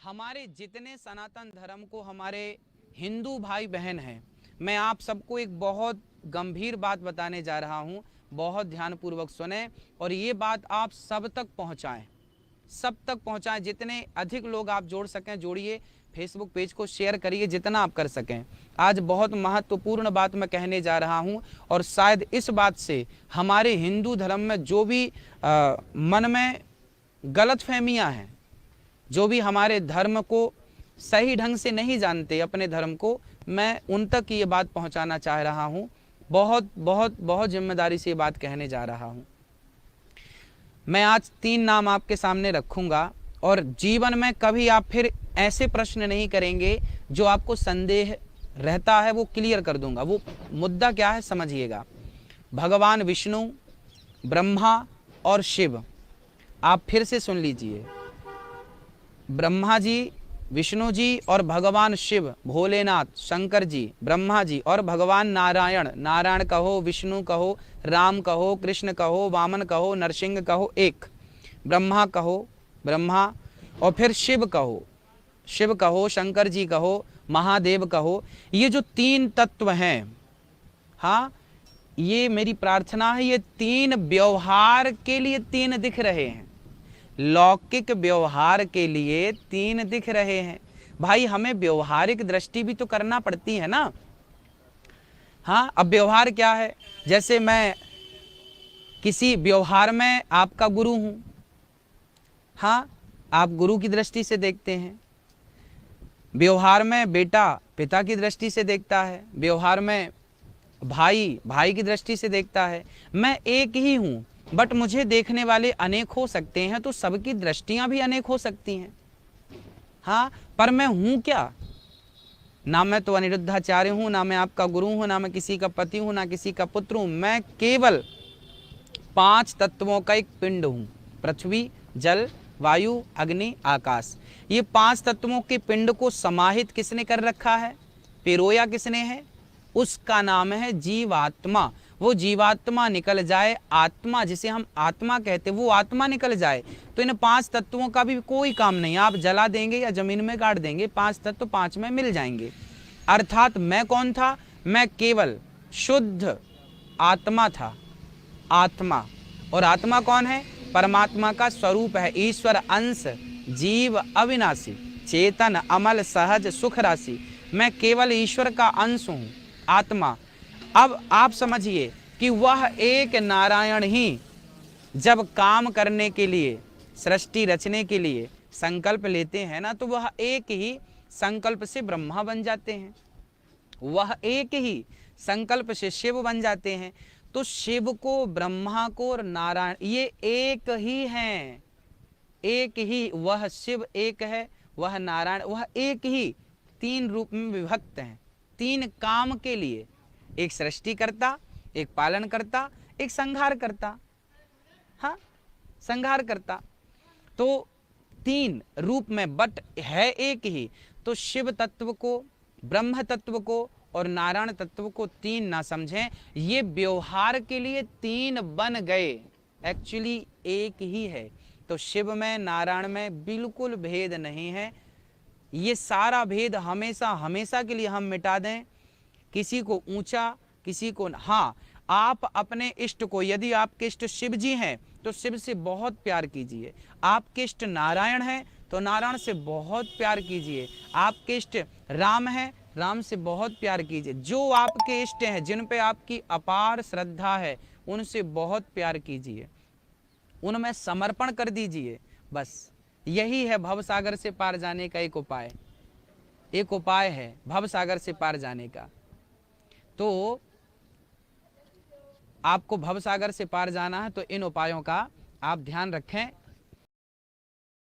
हमारे जितने सनातन धर्म को हमारे हिंदू भाई बहन हैं, मैं आप सबको एक बहुत गंभीर बात बताने जा रहा हूं। बहुत ध्यानपूर्वक सुने और ये बात आप सब तक पहुंचाएं, सब तक पहुंचाएं। जितने अधिक लोग आप जोड़ सकें जोड़िए, फेसबुक पेज को शेयर करिए जितना आप कर सकें। आज बहुत महत्वपूर्ण बात मैं कहने जा रहा हूं और शायद इस बात से हमारे हिंदू धर्म में जो भी मन में गलतफहमियां हैं, जो भी हमारे धर्म को सही ढंग से नहीं जानते अपने धर्म को, मैं उन तक ये बात पहुंचाना चाह रहा हूं। बहुत बहुत बहुत जिम्मेदारी से ये बात कहने जा रहा हूं। मैं आज 3 नाम आपके सामने रखूंगा और जीवन में कभी आप फिर ऐसे प्रश्न नहीं करेंगे जो आपको संदेह रहता है, वो क्लियर कर दूंगा। वो मुद्दा क्या है समझिएगा। भगवान विष्णु, ब्रह्मा और शिव। आप फिर से सुन लीजिए, ब्रह्मा जी, विष्णु जी और भगवान शिव, भोलेनाथ, शंकर जी, ब्रह्मा जी और भगवान नारायण। नारायण कहो, विष्णु कहो, राम कहो, कृष्ण कहो, वामन कहो, नरसिंह कहो, एक। ब्रह्मा कहो, ब्रह्मा, और फिर शिव कहो, शिव कहो, शंकर जी कहो, महादेव कहो। ये जो 3 तत्व हैं, हाँ, ये मेरी प्रार्थना है, ये 3 व्यवहार के लिए 3 दिख रहे हैं, लौकिक व्यवहार के लिए 3 दिख रहे हैं। भाई हमें व्यवहारिक दृष्टि भी तो करना पड़ती है ना। हाँ, अब व्यवहार क्या है? जैसे मैं किसी व्यवहार में आपका गुरु हूं, हाँ, आप गुरु की दृष्टि से देखते हैं। व्यवहार में बेटा पिता की दृष्टि से देखता है, व्यवहार में भाई भाई की दृष्टि से देखता है। मैं एक ही हूं, बट मुझे देखने वाले अनेक हो सकते हैं, तो सबकी दृष्टियां भी अनेक हो सकती हैं। हाँ, पर मैं हूं क्या? ना मैं तो अनिरुद्धाचार्य हूं, ना मैं आपका गुरु हूं, ना मैं किसी का पति हूं, ना किसी का पुत्र हूं। मैं केवल 5 तत्वों का एक पिंड हूं। पृथ्वी, जल, वायु, अग्नि, आकाश। ये 5 तत्वों के पिंड को समाहित किसने कर रखा है, पिरोया किसने है? उसका नाम है जीवात्मा। वो जीवात्मा निकल जाए, आत्मा जिसे हम आत्मा कहते, वो आत्मा निकल जाए तो इन 5 तत्वों का भी कोई काम नहीं। आप जला देंगे या जमीन में गाड़ देंगे, 5 तत्व 5 में मिल जाएंगे। अर्थात मैं कौन था? मैं केवल शुद्ध आत्मा था, आत्मा। और आत्मा कौन है? परमात्मा का स्वरूप है, ईश्वर अंश, जीव अविनाशी, चेतन, अमल, सहज, सुख राशि। मैं केवल ईश्वर का अंश हूं, आत्मा। अब आप समझिए कि वह एक नारायण ही जब काम करने के लिए, सृष्टि रचने के लिए संकल्प लेते हैं ना, तो वह एक ही संकल्प से ब्रह्मा बन जाते हैं, वह एक ही संकल्प से शिव बन जाते हैं। तो शिव को, ब्रह्मा को और नारायण, ये एक ही हैं, एक ही। वह शिव एक है, वह नारायण, वह एक ही। 3 रूप में विभक्त हैं, 3 काम के लिए, एक सृष्टि करता, एक पालन करता, एक संहार करता। हाँ, संहार करता। तो 3 रूप में, बट है एक ही। तो शिव तत्व को, ब्रह्म तत्व को और नारायण तत्व को 3 ना समझें। ये व्यवहार के लिए 3 बन गए, एक्चुअली एक ही है। तो शिव में, नारायण में बिल्कुल भेद नहीं है। ये सारा भेद हमेशा हमेशा के लिए हम मिटा दें। किसी को ऊंचा, किसी को, हाँ, आप अपने इष्ट को, यदि आपके इष्ट शिव जी हैं तो शिव से बहुत प्यार कीजिए। आपके इष्ट नारायण हैं तो नारायण से बहुत प्यार कीजिए। आपके इष्ट राम है, राम से बहुत प्यार कीजिए। जो आपके इष्ट हैं, जिन पे आपकी अपार श्रद्धा है, उनसे बहुत प्यार कीजिए, उनमें समर्पण कर दीजिए। बस यही है भवसागर से पार जाने का एक उपाय। एक उपाय है भवसागर से पार जाने का। तो आपको भवसागर से पार जाना है तो इन उपायों का आप ध्यान रखें।